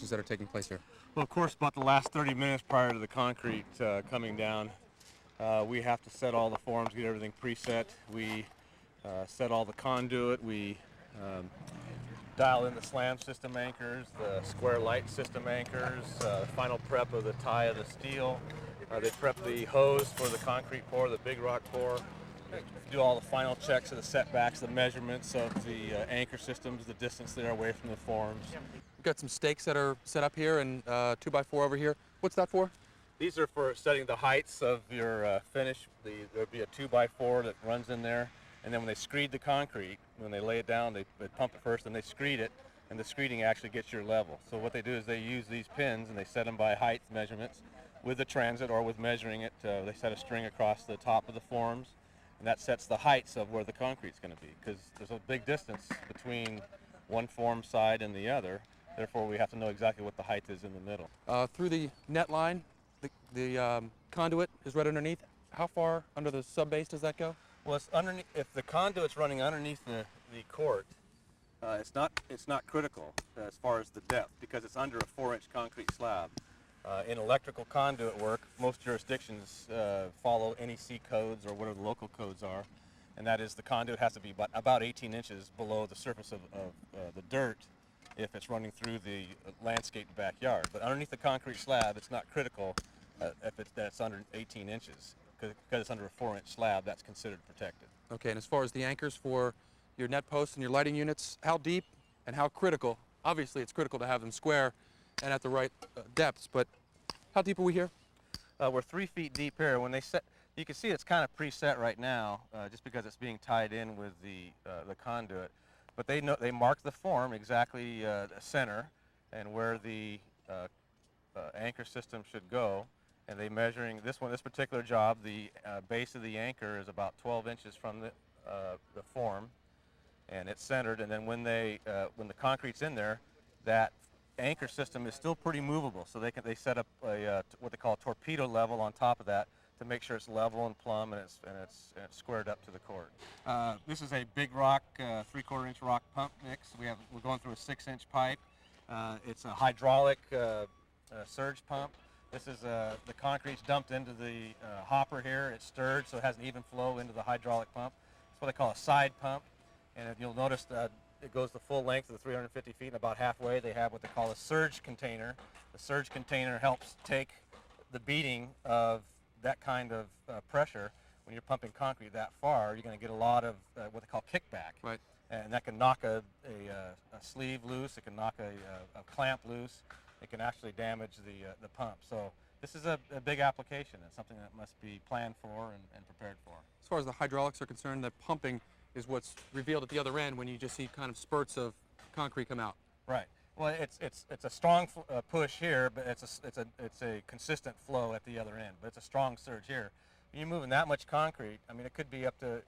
that are taking place here? Well, of course, about the last 30 minutes prior to the concrete coming down, we have to set all the forms, get everything preset. We set all the conduit. We um, dial in the slam system anchors, the square light system anchors, final prep of the tie of the steel. They prep the hose for the concrete pour, the big rock pour. Do all the final checks of the setbacks, the measurements of the anchor systems, the distance they're away from the forms. We've got some stakes that are set up here and 2x4 over here. What's that for? These are for setting the heights of your finish. There'll be a 2x4 that runs in there, and then when they screed the concrete, when they lay it down, they pump it first and they screed it, and the screeding actually gets your level. So what they do is they use these pins and they set them by height measurements with the transit or with measuring it. They set a string across the top of the forms, and that sets the heights of where the concrete's going to be, because there's a big distance between one form side and the other. Therefore, we have to know exactly what the height is in the middle. Through the net line, the conduit is right underneath. How far under the sub base does that go? Well, it's underneath. If the conduit's running underneath the court, it's not critical as far as the depth, because it's under a 4-inch concrete slab. In electrical conduit work, most jurisdictions follow NEC codes or whatever the local codes are, and that is the conduit has to be about 18 inches below the surface of the dirt if it's running through the landscaped backyard. But underneath the concrete slab, it's not critical if that's under 18 inches, because it's under a 4-inch slab. That's considered protected. Okay, and as far as the anchors for your net posts and your lighting units, how deep and how critical? Obviously, it's critical to have them square and at the right depths, but how deep are we here? We're 3 feet deep here. When they set, you can see it's kind of preset right now, just because it's being tied in with the conduit. But they mark the form exactly the center and where the anchor system should go, and they measuring this particular job. The base of the anchor is about 12 inches from the form, and it's centered. And then when the concrete's in there, that anchor system is still pretty movable. So they set up what they call a torpedo level on top of that to make sure it's level and plumb and it's squared up to the court. This is a big rock, 3/4 inch rock pump mix. We're going through a 6-inch pipe. It's a hydraulic surge pump. This is the concrete's dumped into the hopper here. It's stirred so it has an even flow into the hydraulic pump. It's what they call a side pump, and you'll notice that it goes the full length of the 350 feet, and about halfway they have what they call a surge container. The surge container helps take the beating of that kind of pressure. When you're pumping concrete that far, you're going to get a lot of what they call kickback. Right. And that can knock a sleeve loose, it can knock a clamp loose, it can actually damage the pump. So this is a big application. It's something that must be planned for and prepared for. As far as the hydraulics are concerned, that pumping is what's revealed at the other end when you just see kind of spurts of concrete come out. Right. Well, it's a strong push here, but it's a consistent flow at the other end. But it's a strong surge here. When you're moving that much concrete, I mean, it could be up to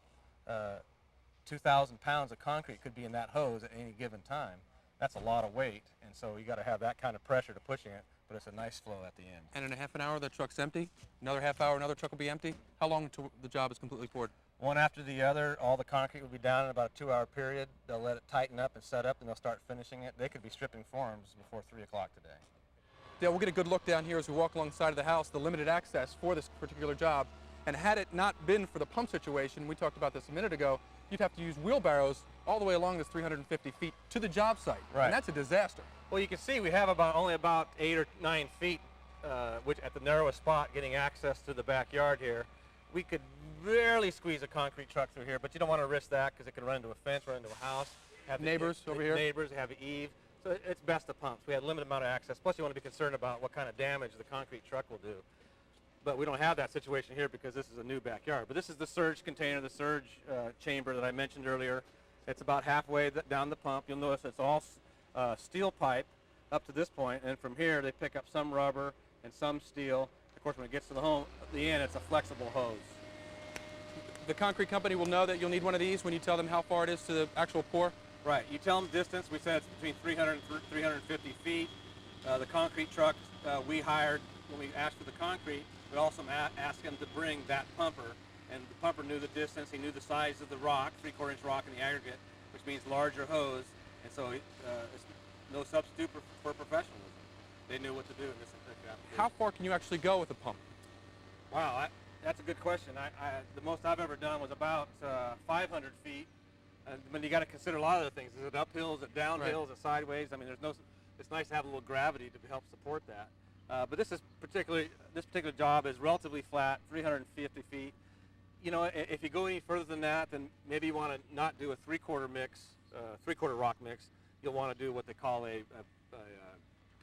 2,000 pounds of concrete could be in that hose at any given time. That's a lot of weight, and so you got to have that kind of pressure to pushing it. But it's a nice flow at the end. And in a half an hour, the truck's empty. Another half hour, another truck will be empty. How long until the job is completely poured? One after the other, all the concrete will be down in about a 2-hour period. They'll let it tighten up and set up, and they'll start finishing it. They could be stripping forms before 3 o'clock today. Yeah, we'll get a good look down here as we walk alongside of the house, the limited access for this particular job. And had it not been for the pump situation, we talked about this a minute ago, you'd have to use wheelbarrows all the way along this 350 feet to the job site. Right. And that's a disaster. Well, you can see we have only about 8 or 9 feet, which at the narrowest spot, getting access to the backyard here. We could barely squeeze a concrete truck through here, but you don't want to risk that because it can run into a fence, run into a house. Have neighbors over here? Neighbors, have an eave. So it's best to pumps. We have a limited amount of access. Plus, you want to be concerned about what kind of damage the concrete truck will do. But we don't have that situation here because this is a new backyard. But this is the surge container, the surge chamber that I mentioned earlier. It's about halfway down the pump. You'll notice it's all steel pipe up to this point, and from here they pick up some rubber and some steel. Of course, when it gets to the end, it's a flexible hose. The concrete company will know that you'll need one of these when you tell them how far it is to the actual pour? Right. You tell them distance. We said it's between 300 and 350 feet. The concrete truck we hired when we asked for the concrete, we also asked him to bring that pumper, and the pumper knew the distance. He knew the size of the rock, 3/4 inch rock in the aggregate, which means larger hose, and so it's no substitute for professionalism. they knew what to do in this particular application. How far can you actually go with a pump? Wow, that's a good question. The most I've ever done was about 500 feet. But you got to consider a lot of other things. Is it uphill? Is it downhill? Is it sideways? I mean, it's nice to have a little gravity to help support that. But this particular job is relatively flat, 350 feet. You know, if you go any further than that, then maybe you want to not do a three-quarter rock mix. You'll want to do what they call a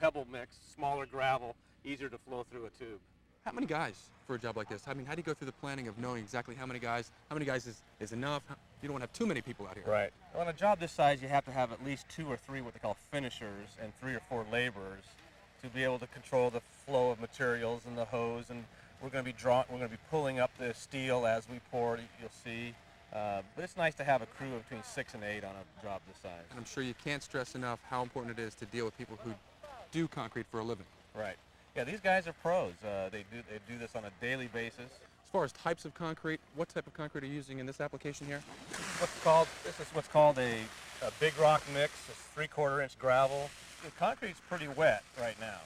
pebble mix, smaller gravel, easier to flow through a tube. How many guys for a job like this? I mean, how do you go through the planning of knowing exactly how many guys is enough? You don't want to have too many people out here. Right. Well, on a job this size, you have to have at least 2 or 3 what they call finishers and 3 or 4 laborers to be able to control the flow of materials and the hose. And we're going to be pulling up the steel as we pour it. You'll see. But it's nice to have a crew of between 6 and 8 on a job this size. And I'm sure you can't stress enough how important it is to deal with people who do concrete for a living. Right. Yeah, these guys are pros. They do this on a daily basis. As far as types of concrete, what type of concrete are you using in this application here? This is what's called a big rock mix. It's 3/4 inch gravel. The concrete's pretty wet right now,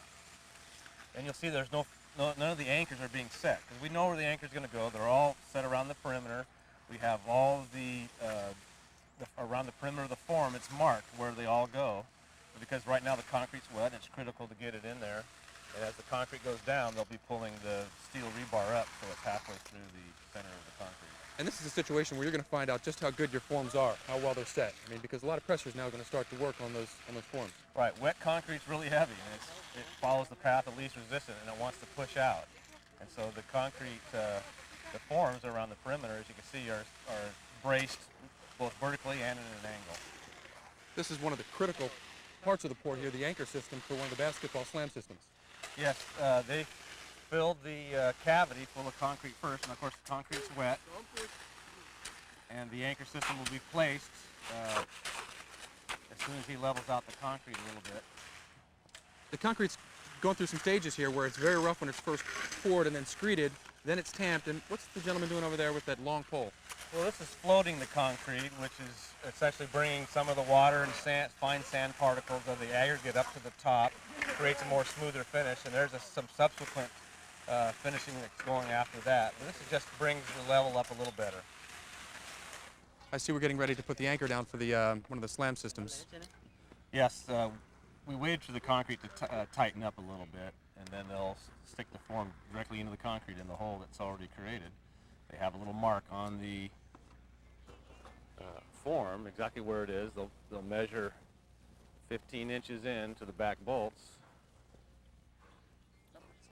and you'll see there's none of the anchors are being set because we know where the anchor's going to go. They're all set around the perimeter. We have all around the perimeter of the form. It's marked where they all go, because right now the concrete's wet. And it's critical to get it in there. And as the concrete goes down, they'll be pulling the steel rebar up so it's halfway through the center of the concrete. And this is a situation where you're going to find out just how good your forms are, how well they're set. I mean, because a lot of pressure is now going to start to work on those forms. Right. Wet concrete's really heavy, and it follows the path of least resistance, and it wants to push out. And so the concrete, the forms around the perimeter, as you can see, are braced both vertically and in an angle. This is one of the critical parts of the port here, the anchor system for one of the basketball slam systems. Yes, they filled the cavity full of concrete first, and of course the concrete's wet, and the anchor system will be placed as soon as he levels out the concrete a little bit. The concrete's going through some stages here where it's very rough when it's first poured and then screeded, then it's tamped, and what's the gentleman doing over there with that long pole? Well, this is floating the concrete, which is essentially bringing some of the water and fine sand particles of the aggregate up to the top, creates a more smoother finish, and there's some subsequent finishing that's going after that. But this just brings the level up a little better. I see we're getting ready to put the anchor down for the one of the slam systems. Yes, we waited for the concrete to tighten up a little bit, and then they'll stick the form directly into the concrete in the hole that's already created. They have a little mark on the form, exactly where it is. They'll measure 15 inches in to the back bolts,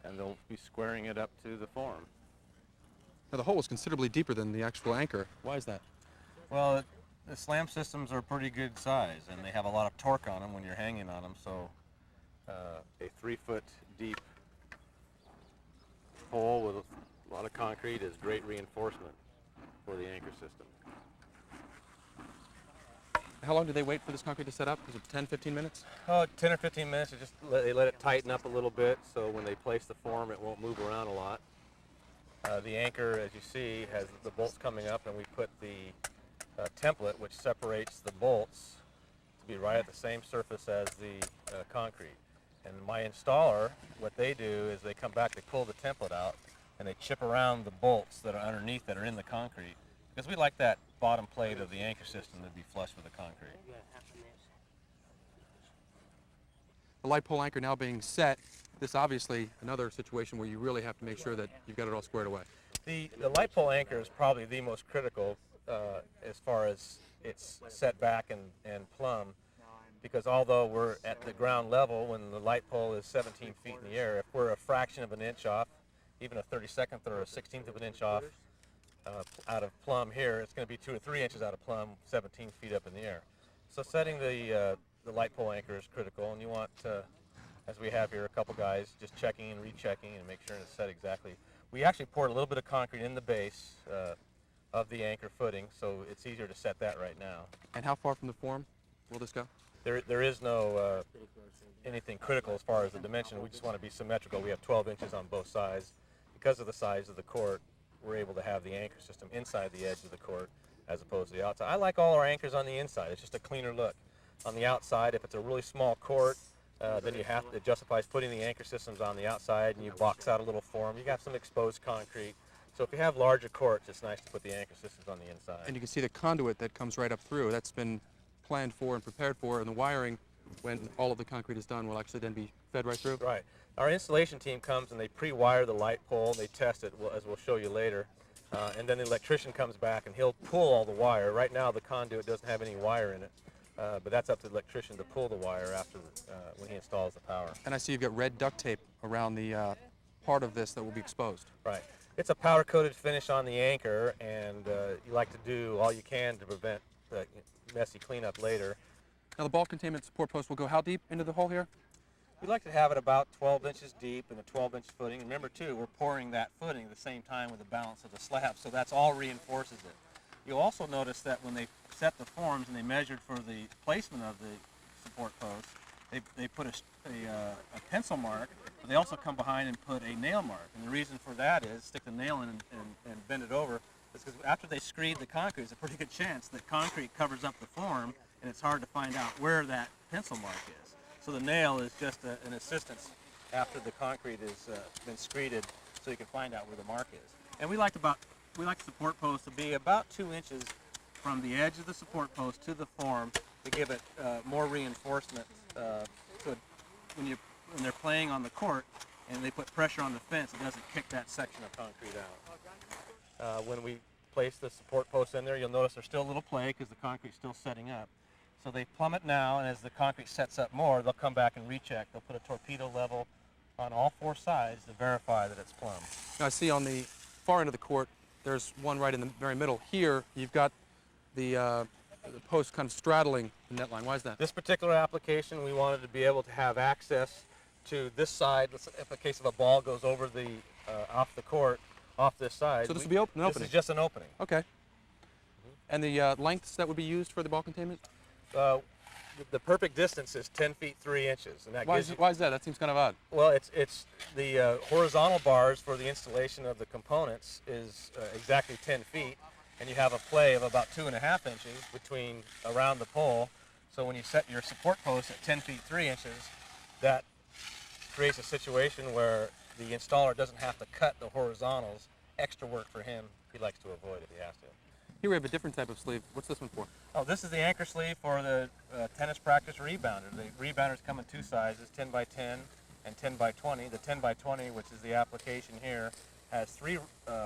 and they'll be squaring it up to the form. Now the hole is considerably deeper than the actual anchor. Why is that? Well, the slam systems are pretty good size, and they have a lot of torque on them when you're hanging on them, so a 3-foot deep hole with a lot of concrete is great reinforcement for the anchor system. How long do they wait for this concrete to set up? Is it 10, 15 minutes? Oh, 10 or 15 minutes. They let it tighten up a little bit, so when they place the form, it won't move around a lot. The anchor, as you see, has the bolts coming up, and we put the template, which separates the bolts to be right at the same surface as the concrete. And my installer, what they do is they come back, they pull the template out, and they chip around the bolts that are underneath that are in the concrete, because we like that bottom plate of the anchor system to be flush with the concrete. The light pole anchor now being set, this obviously another situation where you really have to make sure that you've got it all squared away. The light pole anchor is probably the most critical as far as its set back and plumb, because although we're at the ground level when the light pole is 17 feet in the air, if we're a fraction of an inch off, even a 32nd or a 16th of an inch off out of plumb here, it's going to be 2 or 3 inches out of plumb, 17 feet up in the air. So setting the light pole anchor is critical, and you want, as we have here, a couple guys just checking and rechecking and make sure it's set exactly. We actually poured a little bit of concrete in the base of the anchor footing, so it's easier to set that right now. And how far from the form will this go? There is no anything critical as far as the dimension. We just want to be symmetrical. We have 12 inches on both sides. Because of the size of the court, we're able to have the anchor system inside the edge of the court as opposed to the outside. I like all our anchors on the inside. It's just a cleaner look. On the outside, if it's a really small court, Then it justifies putting the anchor systems on the outside, and you box out a little form. You got some exposed concrete. So if you have larger courts, it's nice to put the anchor systems on the inside. And you can see the conduit that comes right up through. That's been planned for and prepared for, and the wiring, when all of the concrete is done, will actually then be fed right through. Right. Our installation team comes and they pre-wire the light pole. They test it, as we'll show you later. And then the electrician comes back and he'll pull all the wire. Right now the conduit doesn't have any wire in it, but that's up to the electrician to pull the wire after when he installs the power. And I see you've got red duct tape around the part of this that will be exposed. Right. It's a powder-coated finish on the anchor, and you like to do all you can to prevent the messy cleanup later. Now the ball containment support post will go how deep into the hole here? We like to have it about 12 inches deep and a 12-inch footing. Remember, too, we're pouring that footing at the same time with the balance of the slab, so that's all reinforces it. You'll also notice that when they set the forms and they measured for the placement of the support post, they put a pencil mark, but they also come behind and put a nail mark. And the reason for that is stick the nail in and bend it over. Is because after they screed the concrete, there's a pretty good chance that concrete covers up the form, and it's hard to find out where that pencil mark is. So the nail is just an assistance after the concrete has been screeded, so you can find out where the mark is. And we like the support post to be about 2 inches from the edge of the support post to the form to give it more reinforcement. So when they're playing on the court and they put pressure on the fence, it doesn't kick that section of concrete out. When we place the support post in there, you'll notice there's still a little play because the concrete's still setting up. So they plumb it now, and as the concrete sets up more, they'll come back and recheck. They'll put a torpedo level on all four sides to verify that it's plumb. Now I see on the far end of the court, there's one right in the very middle. Here, you've got the post kind of straddling the net line. Why is that? This particular application, we wanted to be able to have access to this side. If a case of a ball goes over the off the court, off this side. So this will be an opening? This is just an opening. Okay. And the lengths that would be used for the ball containment? The perfect distance is 10 feet 3 inches, and that Why gives is that? That seems kind of odd. Well, it's the horizontal bars for the installation of the components is exactly 10 feet, and you have a play of about 2.5 inches between around the pole. So when you set your support post at 10 feet 3 inches, that creates a situation where the installer doesn't have to cut the horizontals. Extra work for him. He likes to avoid if he has to. Here we have a different type of sleeve. What's this one for? Oh, this is the anchor sleeve for the tennis practice rebounder. The rebounders come in two sizes, 10 by 10 and 10 by 20. The 10 by 20, which is the application here, has 3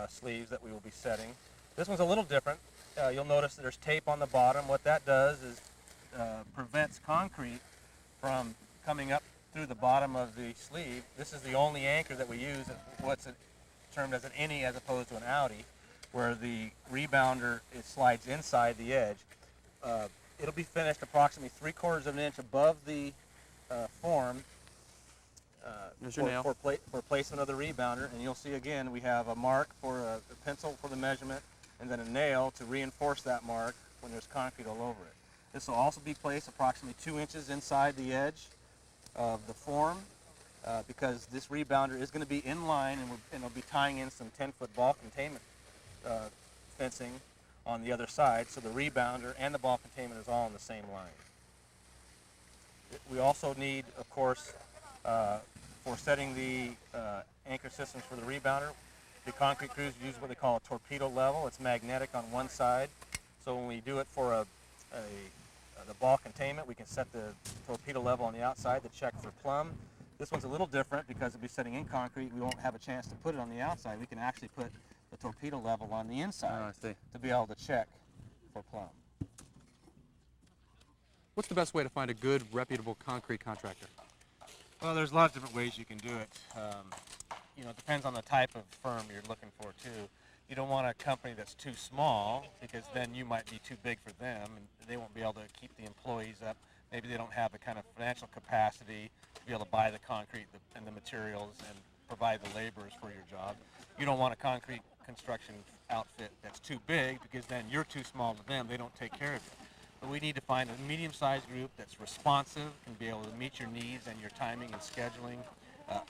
sleeves that we will be setting. This one's a little different. You'll notice that there's tape on the bottom. What that does is prevents concrete from coming up through the bottom of the sleeve. This is the only anchor that we use, what's termed as an innie as opposed to an outie, where the rebounder slides inside the edge. It'll be finished approximately 3/4 of an inch above the form There's your nail. for placement of the rebounder. And you'll see again we have a mark for a pencil for the measurement, and then a nail to reinforce that mark when there's concrete all over it. This will also be placed approximately 2 inches inside the edge of the form because this rebounder is going to be in line, and it'll be tying in some 10-foot ball containment fencing on the other side, so the rebounder and the ball containment is all on the same line. We also need, of course, for setting the anchor systems for the rebounder, the concrete crews use what they call a torpedo level. It's magnetic on one side, so when we do it for the ball containment, we can set the torpedo level on the outside to check for plumb. This one's a little different because it'll be setting in concrete. We won't have a chance to put it on the outside. We can actually put the torpedo level on the inside to be able to check for plumb. What's the best way to find a good, reputable concrete contractor? Well, there's a lot of different ways you can do it. It depends on the type of firm you're looking for, too. You don't want a company that's too small because then you might be too big for them and they won't be able to keep the employees up. Maybe they don't have the kind of financial capacity to be able to buy the concrete and the materials and provide the laborers for your job. You don't want a concrete construction outfit that's too big because then you're too small to them. They don't take care of you. But we need to find a medium-sized group that's responsive, can be able to meet your needs and your timing and scheduling,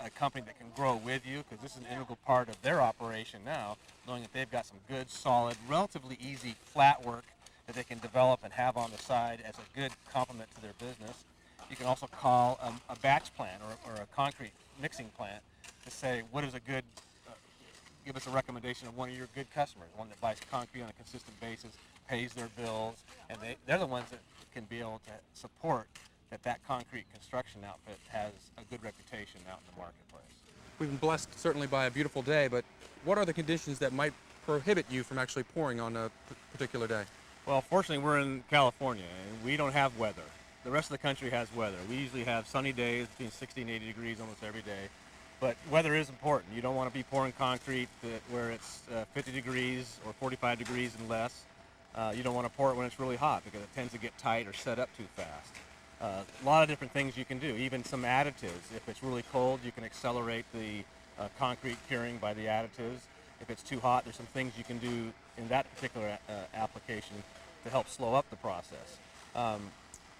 a company that can grow with you, because this is an integral part of their operation now, knowing that they've got some good, solid, relatively easy flat work that they can develop and have on the side as a good complement to their business. You can also call a batch plant or a concrete mixing plant to say what is a good, give us a recommendation of one of your good customers, one that buys concrete on a consistent basis, pays their bills, and they're the ones that can be able to support that concrete construction outfit has a good reputation out in the marketplace. We've been blessed certainly by a beautiful day, but what are the conditions that might prohibit you from actually pouring on a particular day? Well, fortunately, we're in California, and we don't have weather. The rest of the country has weather. We usually have sunny days between 60 and 80 degrees almost every day. But weather is important. You don't want to be pouring concrete where it's 50 degrees or 45 degrees and less. You don't want to pour it when it's really hot because it tends to get tight or set up too fast. A lot of different things you can do, even some additives. If it's really cold, you can accelerate the concrete curing by the additives. If it's too hot, there's some things you can do in that particular application to help slow up the process.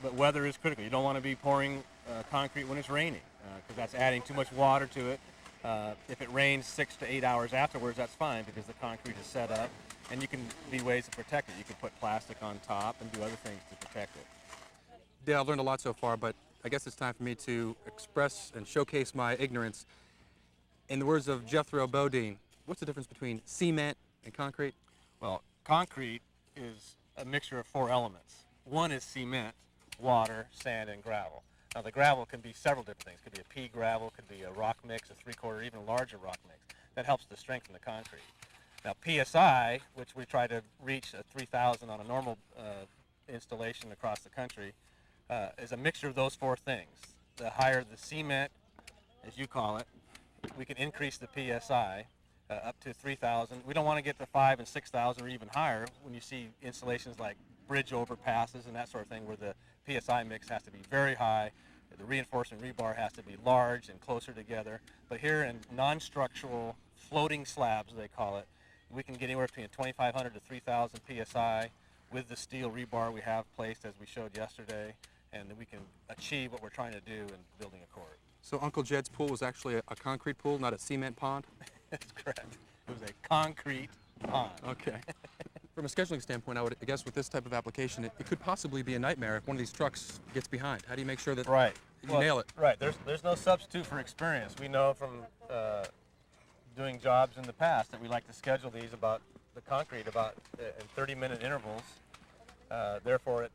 But weather is critical. You don't want to be pouring concrete when it's raining because that's adding too much water to it. If it rains 6 to 8 hours afterwards, that's fine because the concrete is set up, and you can be ways to protect it. You can put plastic on top and do other things to protect it. Dale, I've learned a lot so far, but I guess it's time for me to express and showcase my ignorance. In the words of Jethro Bodine, what's the difference between cement and concrete? Well, concrete is a mixture of 4 elements. One is cement, water, sand, and gravel. Now, the gravel can be several different things. It could be a pea gravel, could be a rock mix, a 3/4, even a larger rock mix. That helps to strengthen the concrete. Now, PSI, which we try to reach at 3,000 on a normal installation across the country, is a mixture of those 4 things. The higher the cement, as you call it, we can increase the PSI up to 3,000. We don't want to get to 5,000 and 6,000 or even higher when you see installations like bridge overpasses and that sort of thing where the PSI mix has to be very high. The reinforcement rebar has to be large and closer together. But here in non-structural floating slabs, they call it, we can get anywhere between 2,500 to 3,000 PSI with the steel rebar we have placed as we showed yesterday, and then we can achieve what we're trying to do in building a court. So Uncle Jed's pool was actually a concrete pool, not a cement pond? That's correct. It was a concrete pond. Okay. From a scheduling standpoint, I guess with this type of application, it could possibly be a nightmare if one of these trucks gets behind. How do you make sure that you nail it? Right. There's no substitute for experience. We know from doing jobs in the past that we like to schedule these about the concrete about in 30-minute intervals. Therefore, it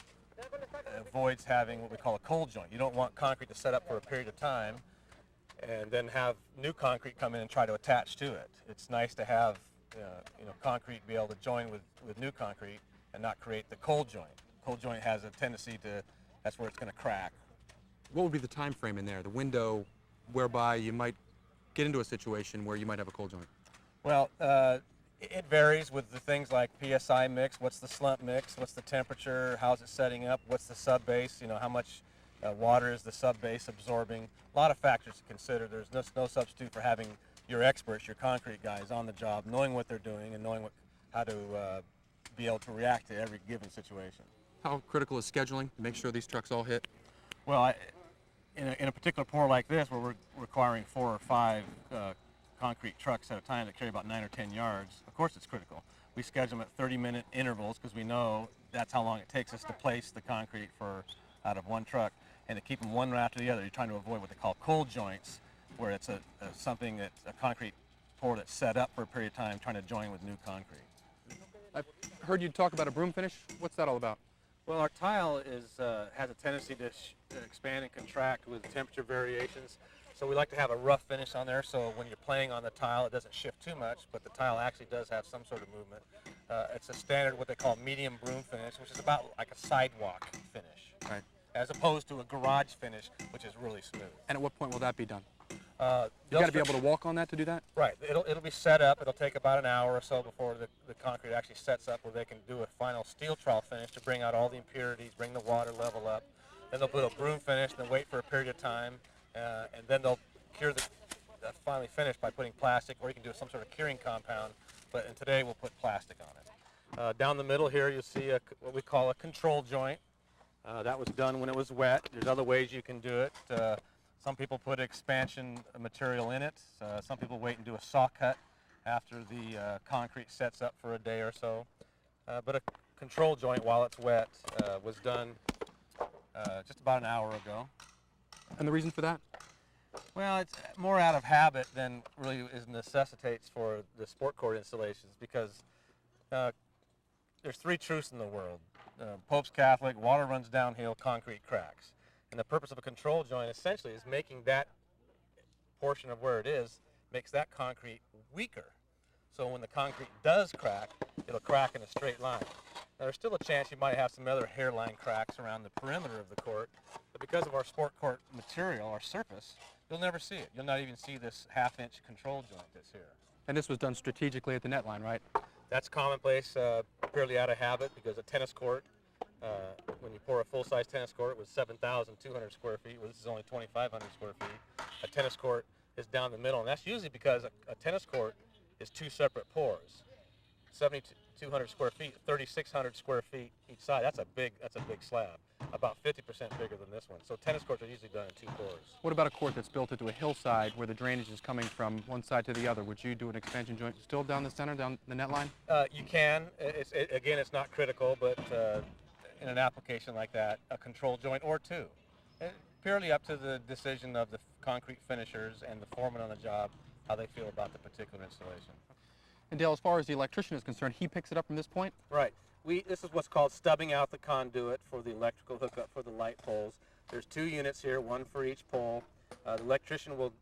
avoids having what we call a cold joint. You don't want concrete to set up for a period of time and then have new concrete come in and try to attach to it. It's nice to have concrete be able to join with new concrete and not create the cold joint. Cold joint has a tendency that's where it's going to crack. What would be the time frame in there, the window whereby you might get into a situation where you might have a cold joint? Well, it varies with the things like PSI mix, what's the slump mix, what's the temperature, how's it setting up, what's the sub-base, how much water is the sub-base absorbing. A lot of factors to consider. There's no substitute for having your experts, your concrete guys on the job, knowing what they're doing and knowing how to be able to react to every given situation. How critical is scheduling to make sure these trucks all hit? Well, in a particular pour like this, where we're requiring 4 or 5 concrete trucks at a time that carry about 9 or 10 yards, of course it's critical. We schedule them at 30-minute intervals because we know that's how long it takes us to place the concrete out of one truck. And to keep them one right after the other, you're trying to avoid what they call cold joints, where it's a concrete pour that's set up for a period of time trying to join with new concrete. I've heard you talk about a broom finish. What's that all about? Well, our tile has a tendency to expand and contract with temperature variations. So we like to have a rough finish on there so when you're playing on the tile it doesn't shift too much, but the tile actually does have some sort of movement. It's a standard what they call medium broom finish, which is about like a sidewalk finish. Right. As opposed to a garage finish, which is really smooth. And at what point will that be done? You got to be able to walk on that to do that? Right. It'll be set up. It'll take about an hour or so before the concrete actually sets up where they can do a final steel trowel finish to bring out all the impurities, bring the water level up. Then they'll put a broom finish and then wait for a period of time. And then they'll cure the finally finish by putting plastic, or you can do some sort of curing compound. And today we'll put plastic on it. Down the middle here you'll see what we call a control joint. That was done when it was wet. There's other ways you can do it. Some people put expansion material in it. Some people wait and do a saw cut after the concrete sets up for a day or so. But a control joint while it's wet was done just about an hour ago. And the reason for that? Well, it's more out of habit than really is necessitates for the sport court installations, because there's three truths in the world. Pope's Catholic, water runs downhill, concrete cracks. And the purpose of a control joint essentially is making that portion of where it is, makes that concrete weaker. So when the concrete does crack, it'll crack in a straight line. Now, there's still a chance you might have some other hairline cracks around the perimeter of the court, but because of our sport court material, our surface, you'll never see it. You'll not even see this half-inch control joint that's here. And this was done strategically at the net line, right? That's commonplace, purely out of habit, because a tennis court, when you pour a full-size tennis court with 7,200 square feet, well, this is only 2,500 square feet, a tennis court is down the middle, and that's usually because a tennis court is two separate pours. 7,200 square feet, 3,600 square feet each side. That's a big slab, about 50% bigger than this one. So tennis courts are usually done in two pours. What about a court that's built into a hillside where the drainage is coming from one side to the other? Would you do an expansion joint still down the center, down the net line? You can. Again, it's not critical, but in an application like that, a control joint or two. Purely up to the decision of the concrete finishers and the foreman on the job, how they feel about the particular installation. And Dale, as far as the electrician is concerned, he picks it up from this point? Right. This is what's called stubbing out the conduit for the electrical hookup for the light poles. There's two units here, one for each pole. The electrician will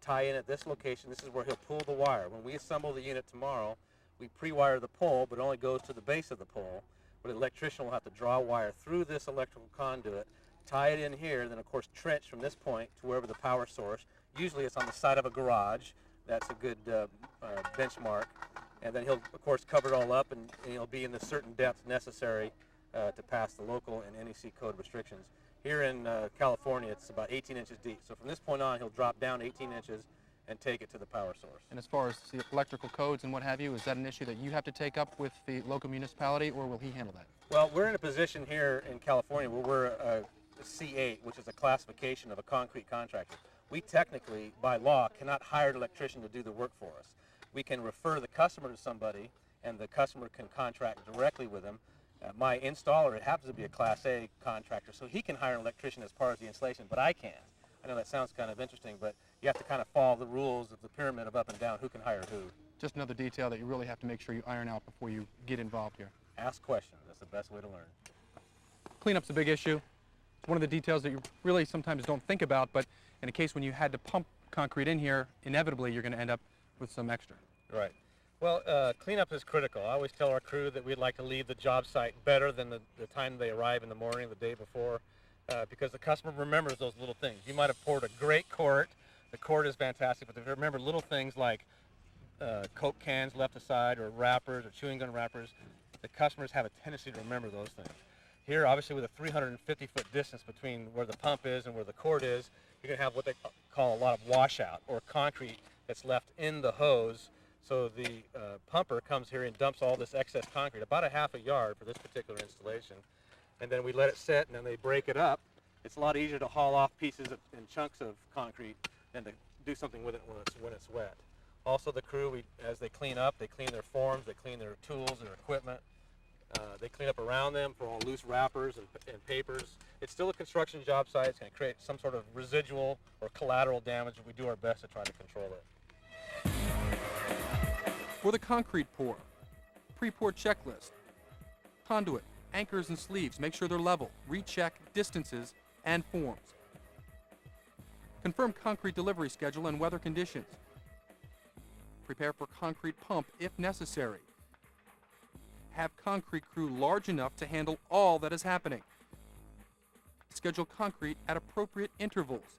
tie in at this location. This is where he'll pull the wire. When we assemble the unit tomorrow, we pre-wire the pole, but it only goes to the base of the pole. But the electrician will have to draw wire through this electrical conduit, tie it in here, and then of course trench from this point to wherever the power source. Usually it's on the side of a garage. That's a good benchmark. And then he'll, of course, cover it all up, and he'll be in the certain depth necessary to pass the local and NEC code restrictions. Here in California, it's about 18 inches deep. So from this point on, he'll drop down 18 inches and take it to the power source. And as far as the electrical codes and what have you, is that an issue that you have to take up with the local municipality, or will he handle that? Well, we're in a position here in California where we're a C8, which is a classification of a concrete contractor. We technically, by law, cannot hire an electrician to do the work for us. We can refer the customer to somebody, and the customer can contract directly with them. My installer, it happens to be a Class A contractor, so he can hire an electrician as part of the installation, but I can't. I know that sounds kind of interesting, but you have to kind of follow the rules of the pyramid of up and down, who can hire who. Just another detail that you really have to make sure you iron out before you get involved here. Ask questions. That's the best way to learn. Cleanup's a big issue. It's one of the details that you really sometimes don't think about, but in a case when you had to pump concrete in here, inevitably you're going to end up with some extra. Right. Well, cleanup is critical. I always tell our crew that we'd like to leave the job site better than the time they arrive in the morning, the day before, because the customer remembers those little things. You might have poured a great quart. The quart is fantastic, but if you remember little things like Coke cans left aside, or wrappers, or chewing gum wrappers, the customers have a tendency to remember those things. Here, obviously, with a 350-foot distance between where the pump is and where the quart is, you're going to have what they call a lot of washout, or concrete that's left in the hose. So the pumper comes here and dumps all this excess concrete, about a half a yard for this particular installation. And then we let it set, and then they break it up. It's a lot easier to haul off pieces and chunks of concrete than to do something with it when it's wet. Also, the crew, as they clean up, they clean their forms, they clean their tools, their equipment. They clean up around them for all loose wrappers and papers. It's still a construction job site. It's going to create some sort of residual or collateral damage, and we do our best to try to control it. For the concrete pour, pre-pour checklist, conduit, anchors and sleeves, make sure they're level, recheck distances and forms. Confirm concrete delivery schedule and weather conditions. Prepare for concrete pump if necessary. Have concrete crew large enough to handle all that is happening. Schedule concrete at appropriate intervals.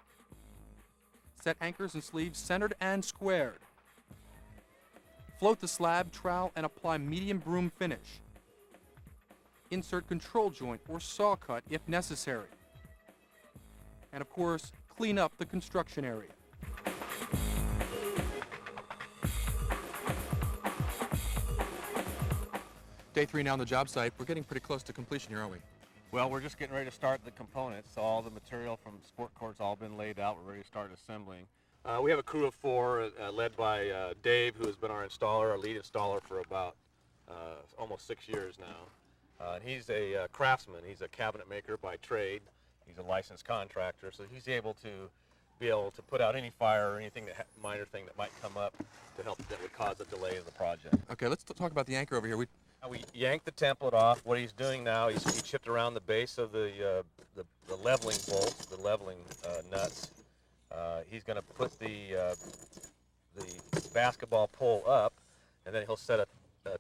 Set anchors and sleeves centered and squared. Float the slab, trowel, and apply medium broom finish. Insert control joint or saw cut if necessary. And of course, clean up the construction area. Day 3 now on the job site. We're getting pretty close to completion here, aren't we? Well, we're just getting ready to start the components. So all the material from sport court's all been laid out. We're ready to start assembling. We have a crew of 4 led by Dave, who has been our installer, our lead installer for about almost 6 years now. And he's a craftsman. He's a cabinet maker by trade. He's a licensed contractor, so he's able to put out any fire or anything minor thing that might come up that would cause a delay of the project. Okay, let's talk about the anchor over here. Now we yank the template off. What he's doing now, he chipped around the base of the leveling bolts, the leveling nuts. He's going to put the basketball pole up, and then he'll set a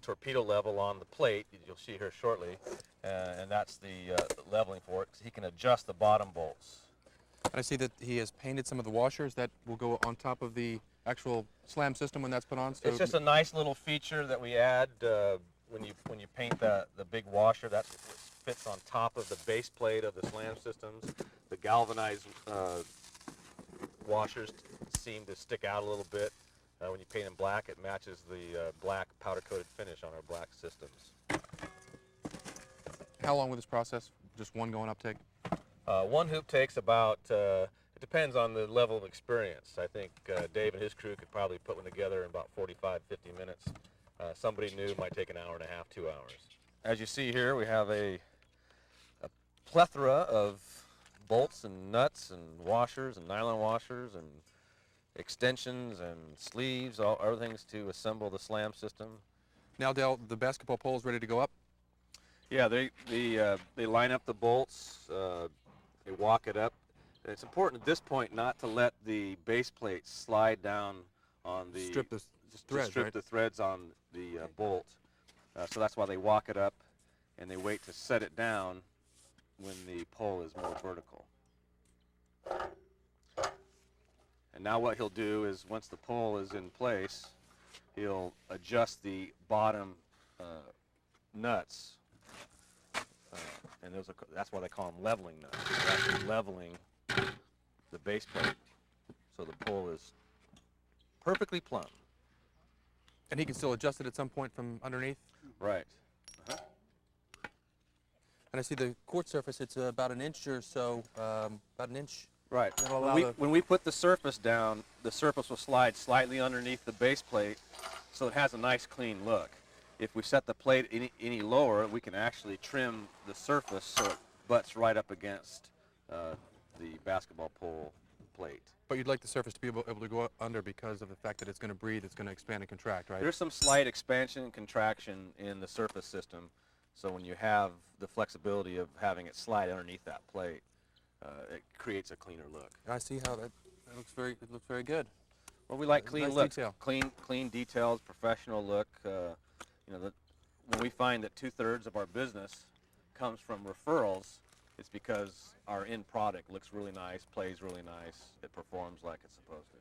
torpedo level on the plate. You'll see here shortly, and that's the leveling for it. So he can adjust the bottom bolts. I see that he has painted some of the washers that will go on top of the actual slam system when that's put on. So It's just a nice little feature that we add when you paint the big washer. That fits on top of the base plate of the slam systems. The galvanized washers seem to stick out a little bit. When you paint them black, it matches the black powder-coated finish on our black systems. How long will this process? Just one going up take? One hoop takes about, it depends on the level of experience. I think Dave and his crew could probably put one together in about 45, 50 minutes. Somebody new might take an hour and a half, 2 hours. As you see here, we have a plethora of bolts and nuts and washers and nylon washers and extensions and sleeves, everything's to assemble the slam system. Now, Dale, the basketball pole is ready to go up? Yeah, they line up the bolts, they walk it up. And it's important at this point not to let the base plate slide down on the Strip the threads, strip right? the threads on the bolt. So that's why they walk it up, and they wait to set it down when the pole is more vertical. And now what he'll do is, once the pole is in place, he'll adjust the bottom nuts, and that's why they call them leveling nuts. They're actually leveling the base plate, so the pole is perfectly plumb. And he can still adjust it at some point from underneath? Right. And I see the court surface, it's about an inch or so, about an inch. Right. That'll allow When we put the surface down, the surface will slide slightly underneath the base plate, so it has a nice clean look. If we set the plate any lower, we can actually trim the surface so it butts right up against the basketball pole plate. But you'd like the surface to be able to go under because of the fact that it's going to breathe, it's going to expand and contract, right? There's some slight expansion and contraction in the surface system, so when you have the flexibility of having it slide underneath that plate, it creates a cleaner look. I see how that looks very good. Well, we like clean Nice looks, detail. clean details, professional look. When we find that 2/3 of our business comes from referrals, it's because our end product looks really nice, plays really nice, it performs like it's supposed to.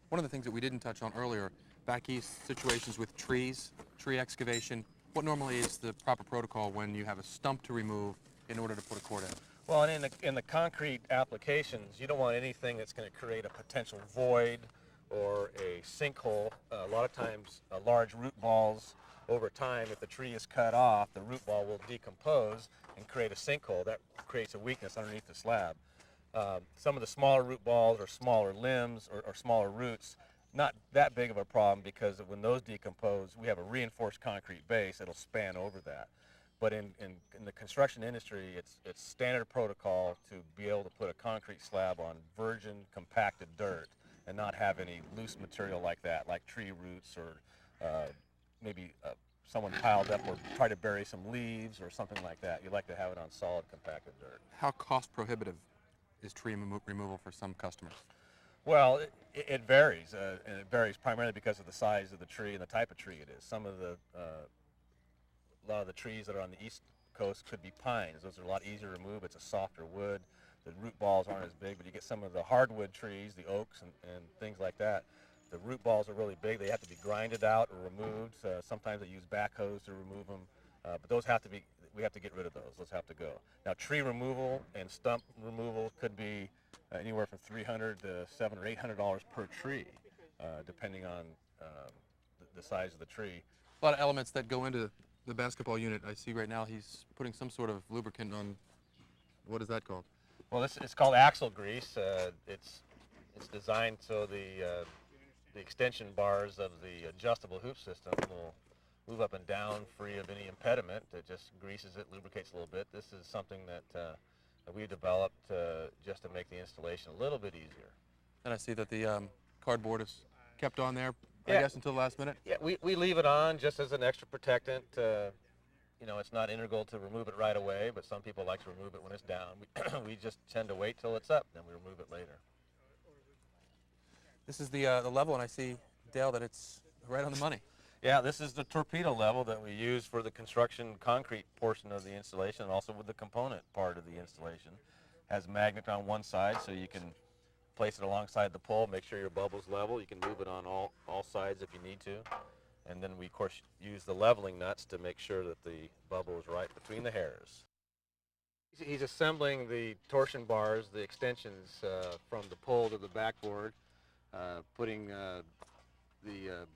One of the things that we didn't touch on earlier, back east, situations with trees, tree excavation. What normally is the proper protocol when you have a stump to remove in order to put a court in? Well, and in the concrete applications, you don't want anything that's going to create a potential void or a sinkhole. A lot of times, large root balls, over time, if the tree is cut off, the root ball will decompose and create a sinkhole. That creates a weakness underneath the slab. Some of the smaller root balls or smaller limbs or smaller roots, not that big of a problem, because when those decompose, we have a reinforced concrete base that'll span over that. But in the construction industry, it's standard protocol to be able to put a concrete slab on virgin compacted dirt and not have any loose material like that, like tree roots or maybe someone piled up or try to bury some leaves or something like that. You like to have it on solid compacted dirt. How cost prohibitive is tree removal for some customers? Well, it varies, and it varies primarily because of the size of the tree and the type of tree it is. Some of a lot of the trees that are on the east coast could be pines. Those are a lot easier to remove. It's a softer wood. The root balls aren't as big, but you get some of the hardwood trees, the oaks and things like that. The root balls are really big. They have to be grinded out or removed. Sometimes they use backhoes to remove them, but we have to get rid of those. Those have to go. Now, tree removal and stump removal could be anywhere from $300 to $700 or $800 per tree, depending on the size of the tree. A lot of elements that go into the basketball unit. I see right now he's putting some sort of lubricant on, what is that called? Well, it's called axle grease. It's designed so the extension bars of the adjustable hoop system will move up and down free of any impediment. It just greases it, lubricates a little bit. This is something that that we developed just to make the installation a little bit easier. And I see that the cardboard is kept on there, I Yeah. guess, until the last minute. Yeah, we leave it on just as an extra protectant. You know, it's not integral to remove it right away, but some people like to remove it when it's down. We just tend to wait till it's up, then we remove it later. This is the level, and I see, Dale, that it's right on the money. Yeah, this is the torpedo level that we use for the construction concrete portion of the installation, and also with the component part of the installation. Has a magnet on one side, so you can place it alongside the pole, make sure your bubble's level. You can move it on all sides if you need to. And then we, of course, use the leveling nuts to make sure that the bubble is right between the hairs. He's assembling the torsion bars, the extensions from the pole to the backboard, putting the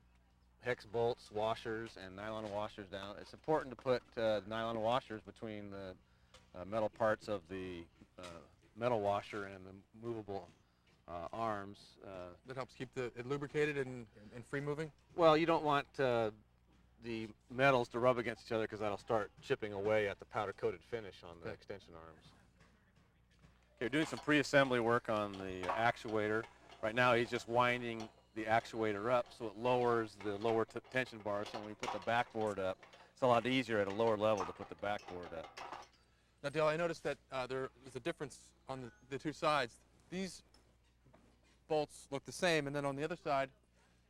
hex bolts, washers, and nylon washers down. It's important to put nylon washers between the metal parts of the metal washer and the movable arms. That helps keep it lubricated and free moving. Well, you don't want the metals to rub against each other because that'll start chipping away at the powder-coated finish on the extension arms. Okay, we're doing some pre-assembly work on the actuator. Right now he's just winding the actuator up so it lowers the lower tension bars, so when we put the backboard up, it's a lot easier at a lower level to put the backboard up. Now, Dale, I noticed that there is a difference on the two sides. These bolts look the same, and then on the other side,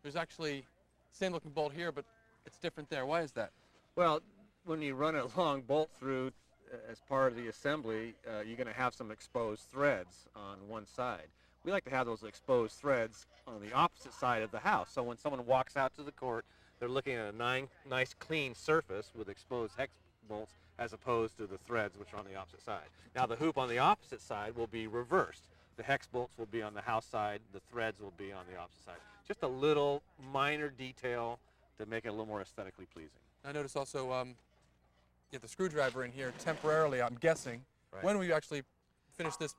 there's actually same looking bolt here, but it's different there. Why is that? Well, when you run a long bolt through as part of the assembly, you're going to have some exposed threads on one side. We like to have those exposed threads on the opposite side of the house. So when someone walks out to the court, they're looking at a nice clean surface with exposed hex bolts as opposed to the threads which are on the opposite side. Now the hoop on the opposite side will be reversed. The hex bolts will be on the house side, the threads will be on the opposite side. Just a little minor detail to make it a little more aesthetically pleasing. I noticed also you have the screwdriver in here temporarily, I'm guessing. Right. When will you actually finish this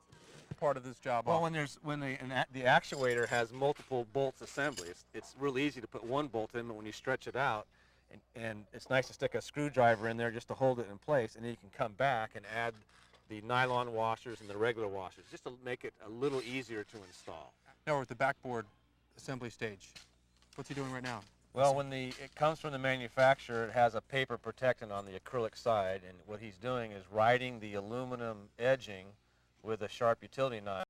part of this job Well, off? when the actuator has multiple bolts assembly, it's really easy to put one bolt in, but when you stretch it out, and it's nice to stick a screwdriver in there just to hold it in place, and then you can come back and add the nylon washers and the regular washers, just to make it a little easier to install. Now we're at the backboard assembly stage. What's he doing right now? Well, when it comes from the manufacturer, it has a paper protectant on the acrylic side, and what he's doing is riding the aluminum edging with a sharp utility knife